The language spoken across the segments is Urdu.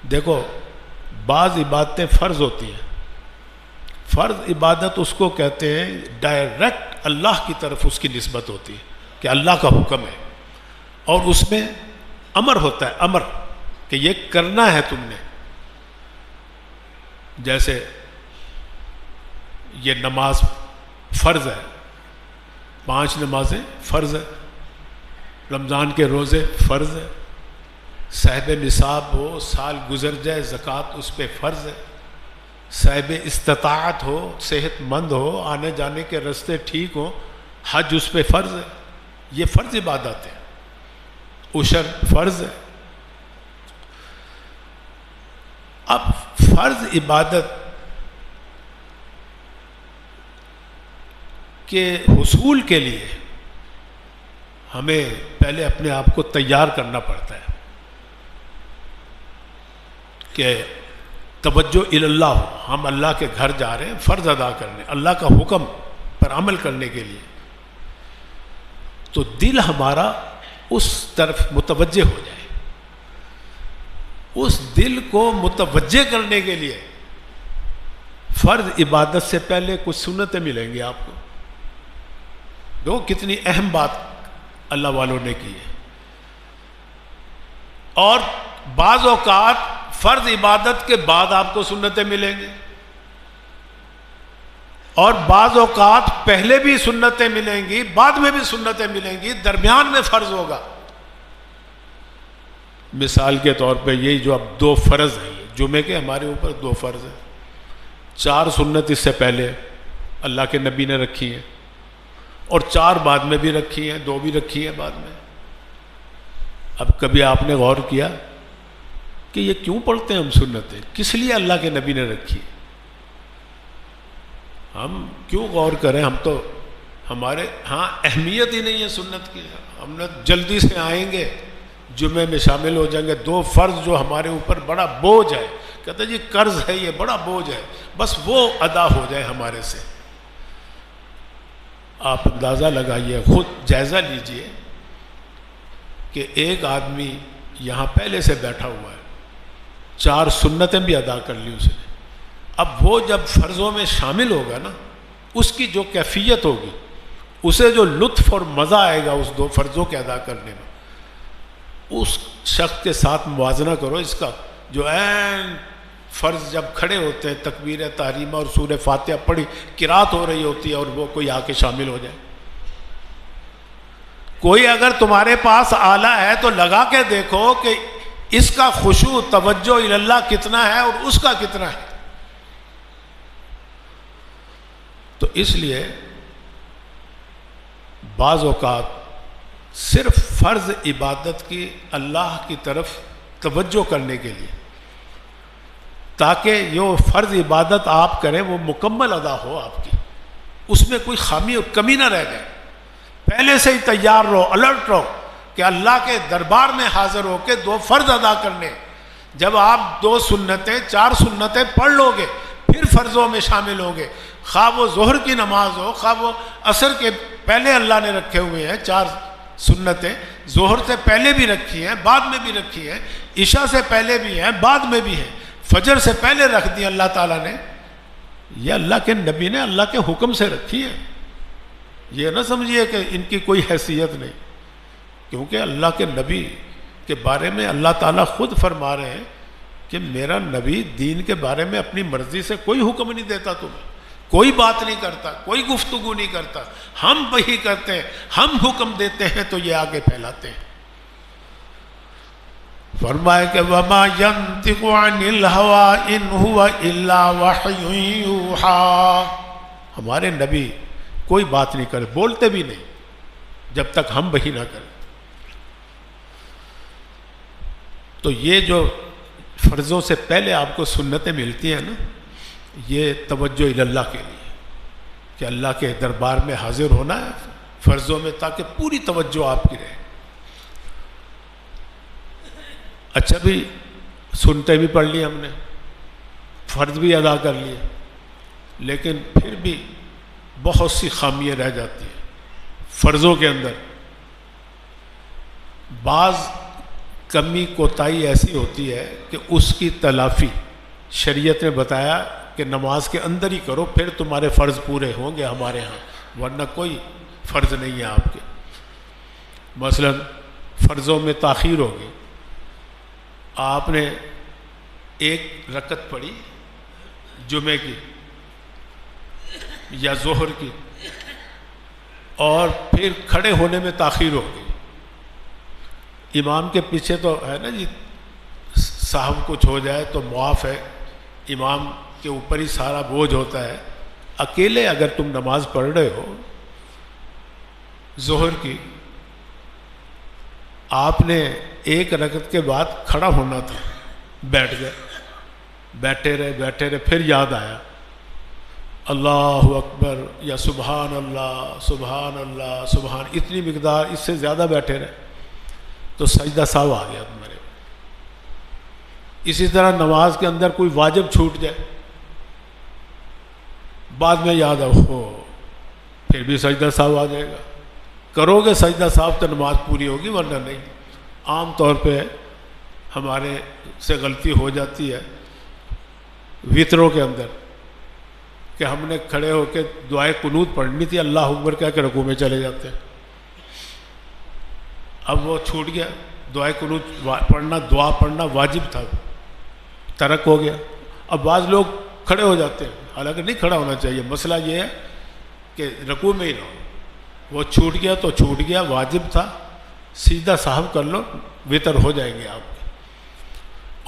دیکھو بعض عبادتیں فرض ہوتی ہیں، فرض عبادت اس کو کہتے ہیں ڈائریکٹ اللہ کی طرف اس کی نسبت ہوتی ہے کہ اللہ کا حکم ہے، اور اس میں امر ہوتا ہے، امر کہ یہ کرنا ہے تم نے. جیسے یہ نماز فرض ہے، 5 نمازیں فرض ہے، رمضان کے روزے فرض ہے، صاحب نصاب ہو، سال گزر جائے زکوٰۃ اس پہ فرض ہے، صاحب استطاعت ہو، صحت مند ہو، آنے جانے کے راستے ٹھیک ہوں، حج اس پہ فرض ہے. یہ فرض عبادت ہے. عشر فرض ہے. اب فرض عبادت کے حصول کے لیے ہمیں پہلے اپنے آپ کو تیار کرنا پڑتا ہے کہ توجہ اللہ ہو. ہم اللہ کے گھر جا رہے ہیں فرض ادا کرنے، اللہ کا حکم پر عمل کرنے کے لیے، تو دل ہمارا اس طرف متوجہ ہو جائے. اس دل کو متوجہ کرنے کے لیے فرض عبادت سے پہلے کچھ سنتیں ملیں گی آپ کو. دو کتنی اہم بات اللہ والوں نے کی ہے. اور بعض اوقات فرض عبادت کے بعد آپ کو سنتیں ملیں گی، اور بعض اوقات پہلے بھی سنتیں ملیں گی، بعد میں بھی سنتیں ملیں گی، درمیان میں فرض ہوگا. مثال کے طور پہ یہی جو اب 2 فرض ہیں، جمعے کے ہمارے اوپر 2 فرض ہیں، 4 سنت اس سے پہلے اللہ کے نبی نے رکھی ہیں، اور 4 بعد میں بھی رکھی ہیں، 2 بھی رکھی ہیں بعد میں. اب کبھی آپ نے غور کیا کہ یہ کیوں پڑھتے ہیں ہم سنتیں؟ کس لیے اللہ کے نبی نے رکھی؟ ہم کیوں غور کریں؟ ہم تو ہمارے ہاں اہمیت ہی نہیں ہے سنت کی. ہم نے جلدی سے آئیں گے، جمعے میں شامل ہو جائیں گے. 2 فرض جو ہمارے اوپر بڑا بوجھ ہے، کہتے ہیں جی قرض ہے، یہ بڑا بوجھ ہے، بس وہ ادا ہو جائے ہمارے سے. آپ اندازہ لگائیے، خود جائزہ لیجئے کہ ایک آدمی یہاں پہلے سے بیٹھا ہوا ہے، 4 سنتیں بھی ادا کر لی اس نے. اب وہ جب فرضوں میں شامل ہوگا نا، اس کی جو کیفیت ہوگی، اسے جو لطف اور مزہ آئے گا اس 2 فرضوں کے ادا کرنے میں، اس شخص کے ساتھ موازنہ کرو اس کا جو عین فرض جب کھڑے ہوتے ہیں، تکبیر تحریمہ اور سورہ فاتحہ پڑھی قرات ہو رہی ہوتی ہے، اور وہ کوئی آ کے شامل ہو جائے. کوئی اگر تمہارے پاس آلہ ہے تو لگا کے دیکھو کہ اس کا خشوع توجہ اللہ کتنا ہے اور اس کا کتنا ہے. تو اس لیے بعض اوقات صرف فرض عبادت کی اللہ کی طرف توجہ کرنے کے لیے، تاکہ جو فرض عبادت آپ کریں وہ مکمل ادا ہو، آپ کی اس میں کوئی خامی اور کمی نہ رہ جائے، پہلے سے ہی تیار رہو، الرٹ رہو کہ اللہ کے دربار میں حاضر ہو کے 2 فرض ادا کرنے. جب آپ 2 سنتیں 4 سنتیں پڑھ لو گے، پھر فرضوں میں شامل ہوں گے. خواہ وہ ظہر کی نماز ہو، خواہ وہ عصر کے پہلے اللہ نے رکھے ہوئے ہیں 4 سنتیں، ظہر سے پہلے بھی رکھی ہیں، بعد میں بھی رکھی ہیں، عشاء سے پہلے بھی ہیں، بعد میں بھی ہیں، فجر سے پہلے رکھ دی اللہ تعالیٰ نے. یہ اللہ کے نبی نے اللہ کے حکم سے رکھی ہے. یہ نہ سمجھیے کہ ان کی کوئی حیثیت نہیں، کیونکہ اللہ کے نبی کے بارے میں اللہ تعالیٰ خود فرما رہے ہیں کہ میرا نبی دین کے بارے میں اپنی مرضی سے کوئی حکم نہیں دیتا، تمہیں کوئی بات نہیں کرتا، کوئی گفتگو نہیں کرتا. ہم وہی کرتے ہیں، ہم حکم دیتے ہیں تو یہ آگے پھیلاتے ہیں. فرمائے کہ وَمَا يَنطِقُ عَنِ الْهَوَىٰ إِنْ هُوَ إِلَّا وَحْيٌ يُوحَىٰ. ہمارے نبی کوئی بات نہیں کرے، بولتے بھی نہیں جب تک ہم وحی نہ کریں. تو یہ جو فرضوں سے پہلے آپ کو سنتیں ملتی ہیں نا، یہ توجہ اللہ کے لیے کہ اللہ کے دربار میں حاضر ہونا ہے فرضوں میں، تاکہ پوری توجہ آپ کی رہے. اچھا بھی سنتے بھی پڑھ لی ہم نے، فرض بھی ادا کر لیے، لیکن پھر بھی بہت سی خامیاں رہ جاتی ہیں فرضوں کے اندر. بعض کمی کوتاہی ایسی ہوتی ہے کہ اس کی تلافی شریعت نے بتایا کہ نماز کے اندر ہی کرو، پھر تمہارے فرض پورے ہوں گے ہمارے ہاں، ورنہ کوئی فرض نہیں ہے آپ کے۔ مثلا فرضوں میں تاخیر ہوگی، آپ نے ایک رکعت پڑھی جمعے کی یا ظہر کی، اور پھر کھڑے ہونے میں تاخیر ہوگی، امام کے پیچھے تو ہے نا جی، صاحب کچھ ہو جائے تو معاف ہے، امام کے اوپر ہی سارا بوجھ ہوتا ہے۔ اکیلے اگر تم نماز پڑھ رہے ہو ظہر کی، آپ نے ایک رکعت کے بعد کھڑا ہونا تھا، بیٹھ گئے، بیٹھے رہے، پھر یاد آیا اللہ اکبر یا سبحان اللہ سبحان اللہ سبحان، اتنی مقدار، اس سے زیادہ بیٹھے رہے تو سجدہ سہو آ گیا تمہارے۔ اسی طرح نماز کے اندر کوئی واجب چھوٹ جائے، بعد میں یاد ہو، پھر بھی سجدہ سہو آ جائے گا، کرو گے سجدہ سہو تو نماز پوری ہوگی، ورنہ نہیں۔ عام طور پہ ہمارے سے غلطی ہو جاتی ہے وطروں کے اندر کہ ہم نے کھڑے ہو کے دعائے قنوت پڑھنی تھی، اللہ اکبر کہہ کے رکوع میں چلے جاتے ہیں، اب وہ چھوٹ گیا، دعائے قنوت پڑھنا، دعا پڑھنا واجب تھا، ترک ہو گیا۔ اب بعض لوگ کھڑے ہو جاتے ہیں، حالانکہ نہیں کھڑا ہونا چاہیے، مسئلہ یہ ہے کہ رکوع میں ہی نہ ہو، وہ چھوٹ گیا تو چھوٹ گیا، واجب تھا، سیدھا صاحب کر لو، وطر ہو جائیں گے آپ کے۔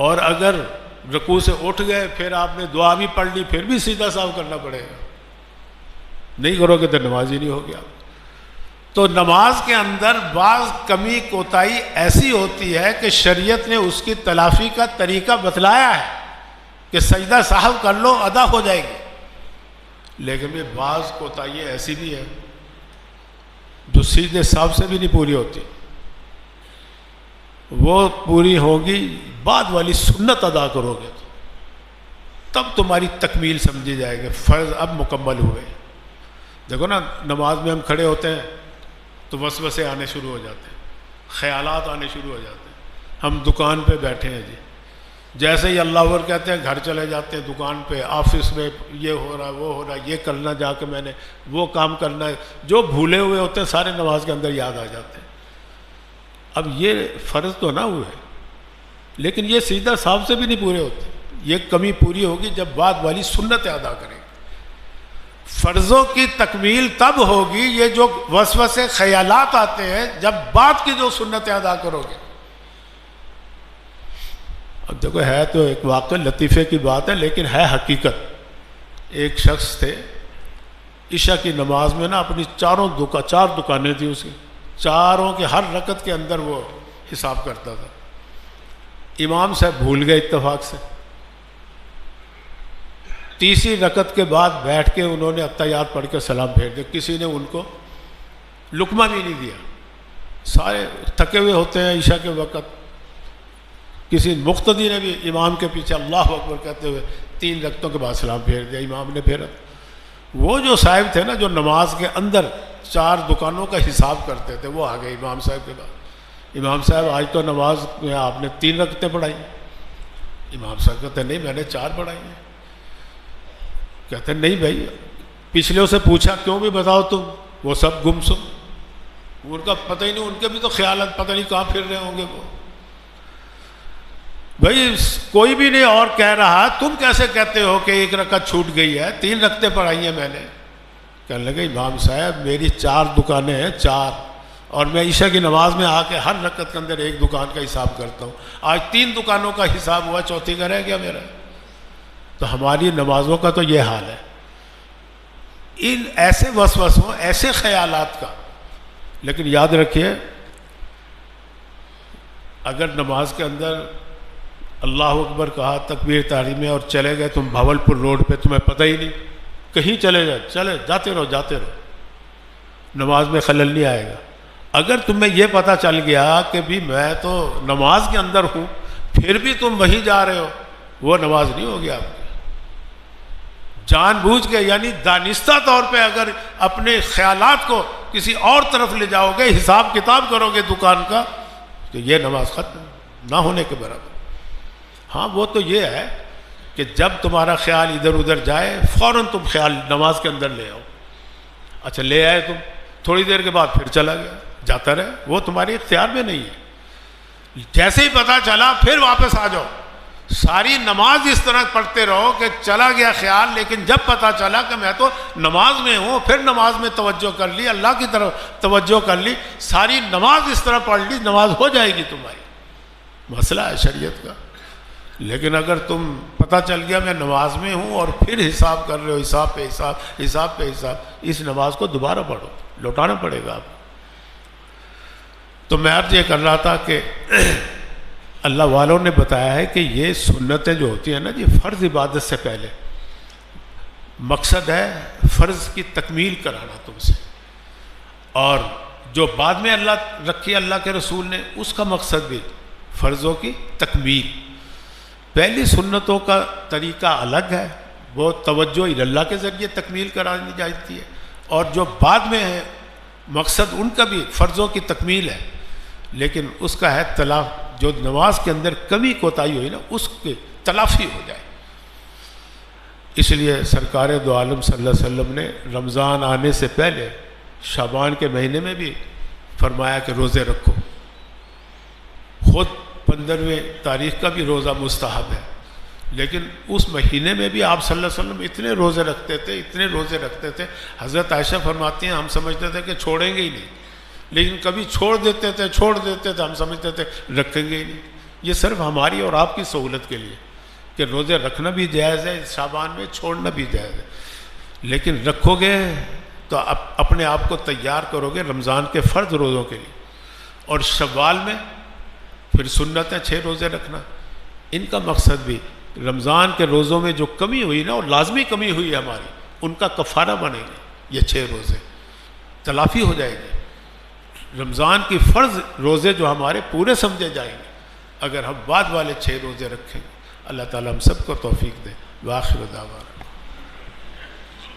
اور اگر رکوع سے اٹھ گئے، پھر آپ نے دعا بھی پڑھ لی، پھر بھی سیدھا صاحب کرنا پڑے گا، نہیں کرو گے تو نماز ہی نہیں ہوگی آپ۔ تو نماز کے اندر بعض کمی کوتاہی ایسی ہوتی ہے کہ شریعت نے اس کی تلافی کا طریقہ بتلایا ہے کہ سجدہ سہو کر لو، ادا ہو جائے گی، لیکن یہ بعض کوتاہی ایسی بھی ہے جو سیدھے صاحب سے بھی نہیں پوری ہوتی، وہ پوری ہوگی بعد والی سنت ادا کرو گے تب تمہاری تکمیل سمجھی جائے گی، فرض اب مکمل ہوئے۔ دیکھو نا، نماز میں ہم کھڑے ہوتے ہیں تو وسوسے آنے شروع ہو جاتے ہیں، خیالات آنے شروع ہو جاتے ہیں۔ ہم دکان پہ بیٹھے ہیں جی، جیسے ہی اللہ اکبر کہتے ہیں گھر چلے جاتے ہیں، دکان پہ، آفس میں، یہ ہو رہا ہے وہ ہو رہا ہے، یہ کرنا جا کے میں نے، وہ کام کرنا ہے، جو بھولے ہوئے ہوتے ہیں سارے نماز کے اندر یاد آ جاتے ہیں۔ اب یہ فرض تو نہ ہوئے، لیکن یہ سیدھا صاحب سے بھی نہیں پورے ہوتے، یہ کمی پوری ہوگی جب بعد والی سنتیں ادا کریں۔ فرضوں کی تکمیل تب ہوگی، یہ جو وسوسے خیالات آتے ہیں جب بعد کی جو سنتیں ادا کرو گے۔ اب دیکھو، ہے تو ایک واقعہ لطیفے کی بات ہے، لیکن ہے حقیقت۔ ایک شخص تھے، عشاء کی نماز میں نا اپنی چار دکانیں تھیں اس کی، چاروں کے ہر رکعت کے اندر وہ حساب کرتا تھا۔ امام صاحب بھول گئے اتفاق سے، تیسری رکعت کے بعد بیٹھ کے انہوں نے اتحیات پڑھ کے سلام پھیر دیا، کسی نے ان کو لقمہ بھی نہیں دیا، سارے تھکے ہوئے ہوتے ہیں عشاء کے وقت۔ کسی مقتدی نے بھی امام کے پیچھے اللہ اکبر کہتے ہوئے 3 رکعتوں کے بعد سلام پھیر دیا، امام نے پھیرا۔ وہ جو صاحب تھے نا، جو نماز کے اندر 4 دکانوں کا حساب کرتے تھے، وہ آ گئے امام صاحب کے بعد، امام صاحب آج تو نماز میں آپ نے 3 رکعتیں پڑھائی۔ امام صاحب کہتے ہیں نہیں، میں نے 4 پڑھائی ہیں۔ کہتے ہیں نہیں بھائی، پچھلوں سے پوچھا کیوں بھی بتاؤ تم، وہ سب گمسم، ان کا پتہ ہی نہیں، ان کے بھی تو خیالات پتہ نہیں کہاں پھر رہے ہوں گے۔ وہ بھائی کوئی بھی نہیں اور کہہ رہا، تم کیسے کہتے ہو کہ 1 رکعت چھوٹ گئی ہے، 3 رکعتیں پڑھائی ہیں میں نے۔ کہنے لگے امام صاحب میری 4 دکانیں ہیں، 4، اور میں عشاء کی نماز میں آ کے ہر رکعت کے اندر 1 دکان کا حساب کرتا ہوں، آج 3 دکانوں کا حساب ہوا، چوتھی کا رہ گیا میرا۔ تو ہماری نمازوں کا تو یہ حال ہے، ان ایسے وسوسوں، ایسے خیالات کا۔ لیکن یاد رکھیے، اگر نماز کے اندر اللہ اکبر کہا، تکبیر تحریمیں، اور چلے گئے تم بھاولپور روڈ پہ، تمہیں پتہ ہی نہیں، کہیں چلے جاتے رہو، نماز میں خلل نہیں آئے گا۔ اگر تمہیں یہ پتہ چل گیا کہ بھی میں تو نماز کے اندر ہوں، پھر بھی تم وہیں جا رہے ہو، وہ نماز نہیں ہوگی آپ کی۔ جان بوجھ کے، یعنی دانستہ طور پہ اگر اپنے خیالات کو کسی اور طرف لے جاؤ گے، حساب کتاب کرو گے دکان کا، تو یہ نماز ختم ہے۔ نہ ہونے کے برابر. ہاں وہ تو یہ ہے کہ جب تمہارا خیال ادھر ادھر جائے فوراً تم خیال نماز کے اندر لے آؤ. اچھا لے آئے تم, تھوڑی دیر کے بعد پھر چلا گیا, جاتا رہے, وہ تمہاری اختیار میں نہیں ہے. جیسے ہی پتہ چلا پھر واپس آ جاؤ. ساری نماز اس طرح پڑھتے رہو کہ چلا گیا خیال, لیکن جب پتہ چلا کہ میں تو نماز میں ہوں, پھر نماز میں توجہ کر لی, اللہ کی طرف توجہ کر لی, ساری نماز اس طرح پڑھ لی, نماز ہو جائے گی تمہاری. مسئلہ ہے شریعت کا. لیکن اگر تم پتہ چل گیا میں نماز میں ہوں اور پھر حساب کر رہے ہو, حساب پہ حساب, حساب پہ حساب, اس نماز کو دوبارہ پڑھو, لوٹانا پڑے گا آپ. تو میں عرض یہ کر رہا تھا کہ اللہ والوں نے بتایا ہے کہ یہ سنتیں جو ہوتی ہیں نا جی, فرض عبادت سے پہلے مقصد ہے فرض کی تکمیل کرانا تم سے, اور جو بعد میں اللہ رکھی اللہ کے رسول نے, اس کا مقصد بھی فرضوں کی تکمیل. پہلی سنتوں کا طریقہ الگ ہے, وہ توجہ اللہ کے ذریعے تکمیل کرانی جاتی ہے, اور جو بعد میں ہے مقصد ان کا بھی فرضوں کی تکمیل ہے, لیکن اس کا ہے جو نماز کے اندر کمی کوتاہی ہوئی نا, اس کی تلافی ہو جائے. اس لیے سرکار دو عالم صلی اللہ علیہ وسلم نے رمضان آنے سے پہلے شعبان کے مہینے میں بھی فرمایا کہ روزے رکھو. خود 15ویں تاریخ کا بھی روزہ مستحب ہے, لیکن اس مہینے میں بھی آپ صلی اللہ علیہ وسلم اتنے روزے رکھتے تھے, اتنے روزے رکھتے تھے. حضرت عائشہ فرماتی ہیں ہم سمجھتے تھے کہ چھوڑیں گے ہی نہیں, لیکن کبھی چھوڑ دیتے تھے, ہم سمجھتے تھے رکھیں گے ہی نہیں. یہ صرف ہماری اور آپ کی سہولت کے لیے کہ روزے رکھنا بھی جائز ہے شعبان میں, چھوڑنا بھی جائز ہے, لیکن رکھو گے تو اپنے آپ کو تیار کرو گے رمضان کے فرض روزوں کے لیے. اور شوال میں پھر سنت ہے 6 روزے رکھنا. ان کا مقصد بھی رمضان کے روزوں میں جو کمی ہوئی نا, اور لازمی کمی ہوئی ہے ہماری, ان کا کفارہ بنے گے. یہ 6 روزے تلافی ہو جائے گی. رمضان کی فرض روزے جو ہمارے پورے سمجھے جائیں گے اگر ہم بعد والے 6 روزے رکھیں گے. اللہ تعالیٰ ہم سب کو توفیق دے. وآخر دعوانا